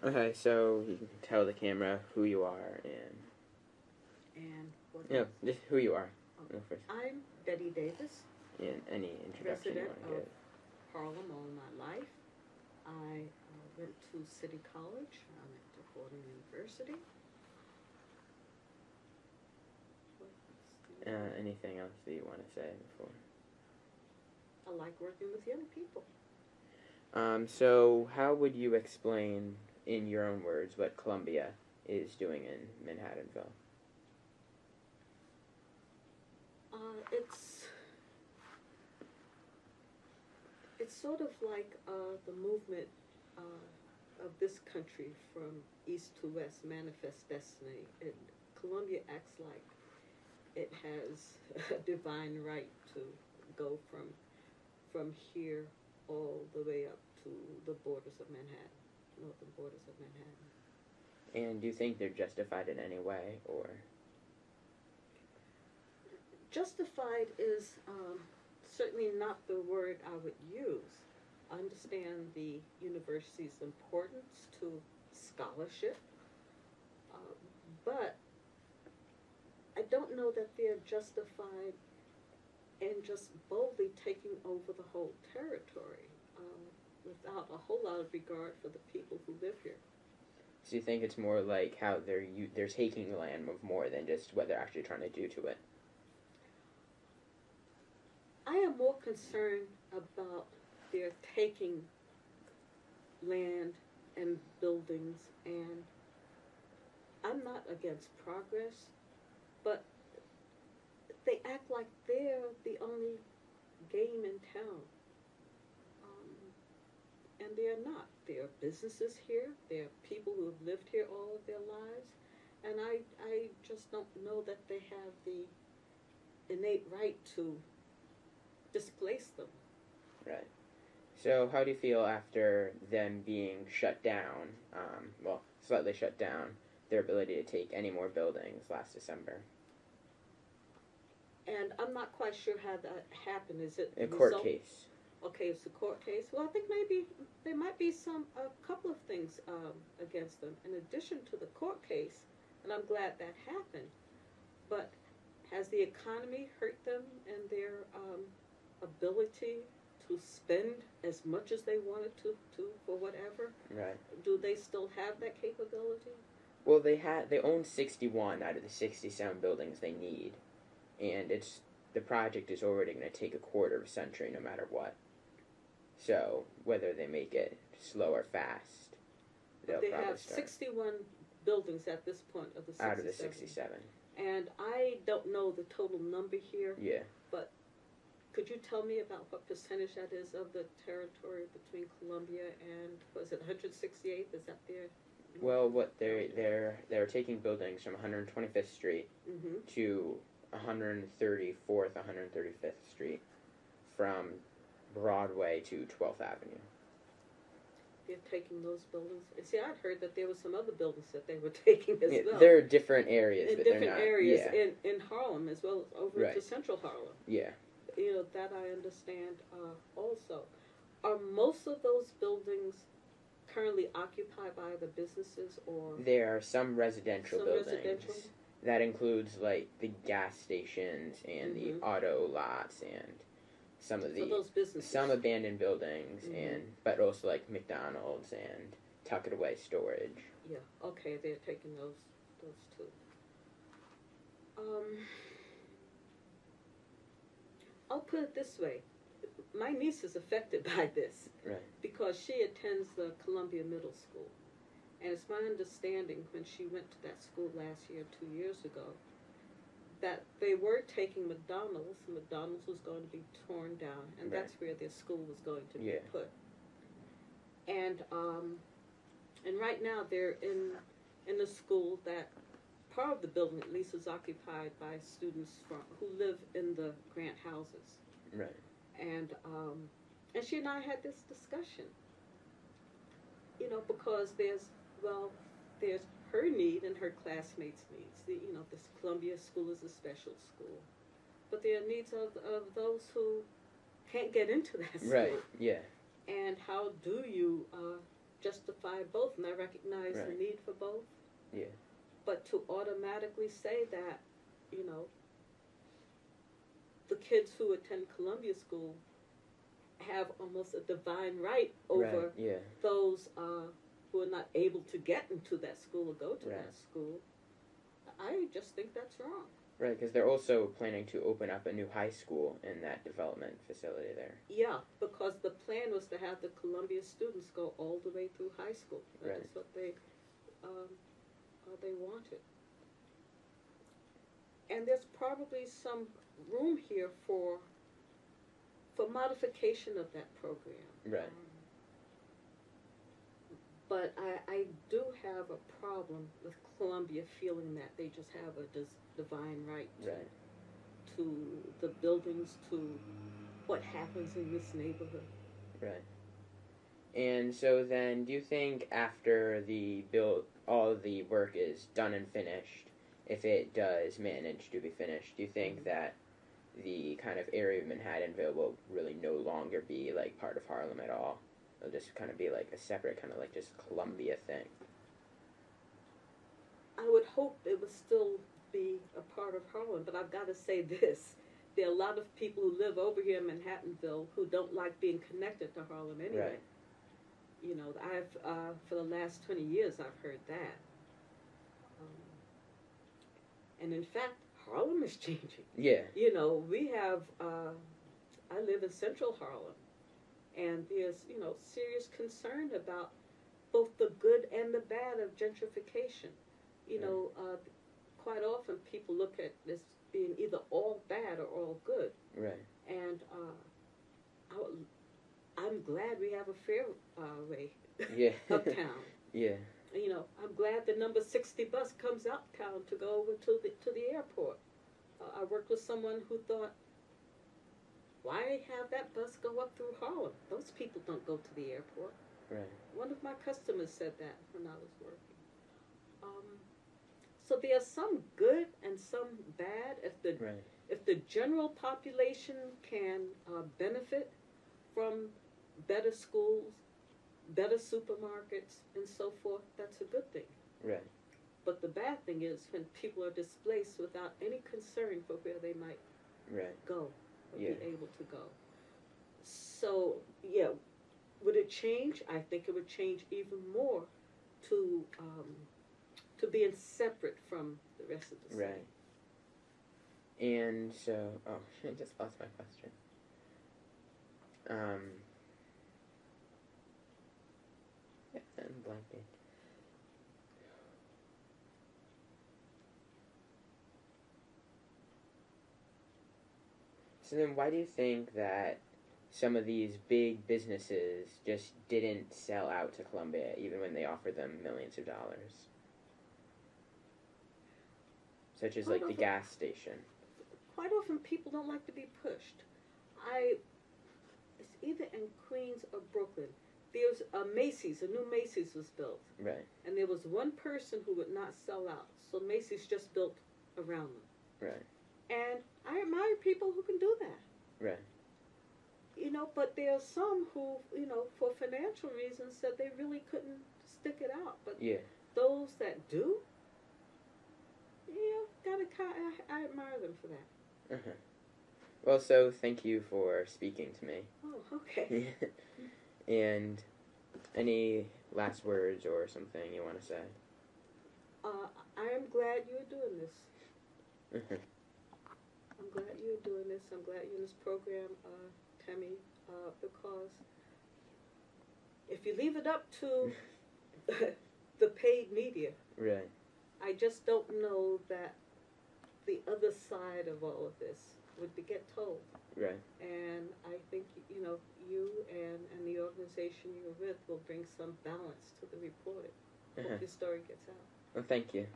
Okay, so you can tell the camera who you are And what yeah, else? just who you are. Okay. No, first. I'm Betty Davis, And any introduction you resident want to of give. Harlem all my life. I went to City College. I went to Fordham University. Anything else that you want to say before? I like working with young people. So how would you explain, in your own words, what Columbia is doing in Manhattanville? It's sort of like the movement of this country from east to west, Manifest Destiny. Columbia acts like it has a divine right to go from here all the way up to the borders of Manhattan, northern borders of Manhattan. And do you think they're justified in any way, or? Justified is certainly not the word I would use. I understand the university's importance to scholarship, but I don't know that they're justified in just boldly taking over the whole territory without a whole lot of regard for the people who live here. So you think it's more like how they're taking the land of more than just what they're actually trying to do to it? I am more concerned about their taking land and buildings, and I'm not against progress, but they act like they're the only game in town. And they're not. There are businesses here, there are people who have lived here all of their lives, and I just don't know that they have the innate right to displace them. Right. So how do you feel after them being shut down, slightly shut down, their ability to take any more buildings last December? And I'm not quite sure how that happened. Is it A court case. Okay, it's a court case. Well, I think maybe there might be a couple of things against them in addition to the court case, and I'm glad that happened. But has the economy hurt them and their ability to spend as much as they wanted to for whatever? Right. Do they still have that capability? Well, they own 61 out of the 67 buildings they need, and the project is already going to take a quarter of a century no matter what. So whether they make it slow or fast, they'll they probably have start. 61 buildings at this point of the 67. Out of the 67. And I don't know the total number here. Yeah. But could you tell me about what percentage that is of the territory between Columbia and, was it 168th? Is that their? Well, what they're taking buildings from 125th Street to 134th, 135th Street, from Broadway to 12th Avenue. They're taking those buildings. See, I'd heard that there were some other buildings that they were taking as well. There are different areas, in but different they're not, areas yeah. in Harlem as well as over to Central Harlem. Yeah. That I understand also. Are most of those buildings currently occupied by the businesses, or? There are some residential buildings. Residential? That includes like the gas stations and the auto lots and some of those businesses. Some abandoned buildings but also like McDonald's and tuck it away storage. Yeah. Okay, they're taking those two. I'll put it this way. My niece is affected by this. Right. Because she attends the Columbia Middle School. And it's my understanding when she went to that school last year, 2 years ago, that they were taking McDonald's. McDonald's was going to be torn down, and that's where their school was going to be put. And right now they're in a school that part of the building at least is occupied by students who live in the Grant houses. Right. And she and I had this discussion. Because there's her need and her classmates' needs. This Columbia school is a special school, but there are needs of those who can't get into that school. Right. Yeah. And how do you justify both, and I recognize the Right. need for both. Yeah. But to automatically say that, you know, the kids who attend Columbia School have almost a divine right over Right. Yeah. those who are not able to get into that school or go to Right. that school, I just think that's wrong. Right, because they're also planning to open up a new high school in that development facility there. Yeah, because the plan was to have the Columbia students go all the way through high school. Right. That's what they wanted. And there's probably some room here for modification of that program. Right. But I do have a problem with Columbia feeling that they just have a divine right Right. to the buildings, to what happens in this neighborhood. Right. And so then, do you think after all the work is done and finished, if it does manage to be finished, do you think that the kind of area of Manhattanville will really no longer be like part of Harlem at all? It'll just kind of be like a separate kind of like just Columbia thing. I would hope it would still be a part of Harlem, but I've got to say this. There are a lot of people who live over here in Manhattanville who don't like being connected to Harlem anyway. Right. You know, for the last 20 years, I've heard that. And in fact, Harlem is changing. Yeah. You know, we have, I live in central Harlem, and there's, you know, serious concern about both the good and the bad of gentrification. You know, quite often people look at this being either all bad or all good. Right. And I'm glad we have a fairway Yeah. uptown. Yeah. You know, I'm glad the number 60 bus comes uptown to go over to the airport. I worked with someone who thought, why have that bus go up through Harlem? Those people don't go to the airport. Right. One of my customers said that when I was working. So there's some good and some bad. If the general population can benefit from better schools, better supermarkets, and so forth, that's a good thing. Right. But the bad thing is when people are displaced without any concern for where they might go or be able to go. So, yeah, would it change? I think it would change even more to being separate from the rest of the city. Right. And so, I just lost my question. Yeah, I'm blanking. So then why do you think that some of these big businesses just didn't sell out to Columbia even when they offered them millions of dollars? Such as like the gas station. Quite often people don't like to be pushed. It's either in Queens or Brooklyn. There's a Macy's, a new Macy's was built. Right. And there was one person who would not sell out. So Macy's just built around them. Right. And I admire people who can do that. Right. You know, but there are some who, you know, for financial reasons said they really couldn't stick it out. But those that do, I admire them for that. Uh-huh. Well, so thank you for speaking to me. Oh, okay. And any last words or something you want to say? I am glad you're doing this. Uh-huh. I'm glad you're doing this. I'm glad you're in this program, Tammy, because if you leave it up to the paid media, right, I just don't know that the other side of all of this would get told. Right. And I think, you know, you and the organization you're with will bring some balance to the reporting. Hope your story gets out. Well, thank you.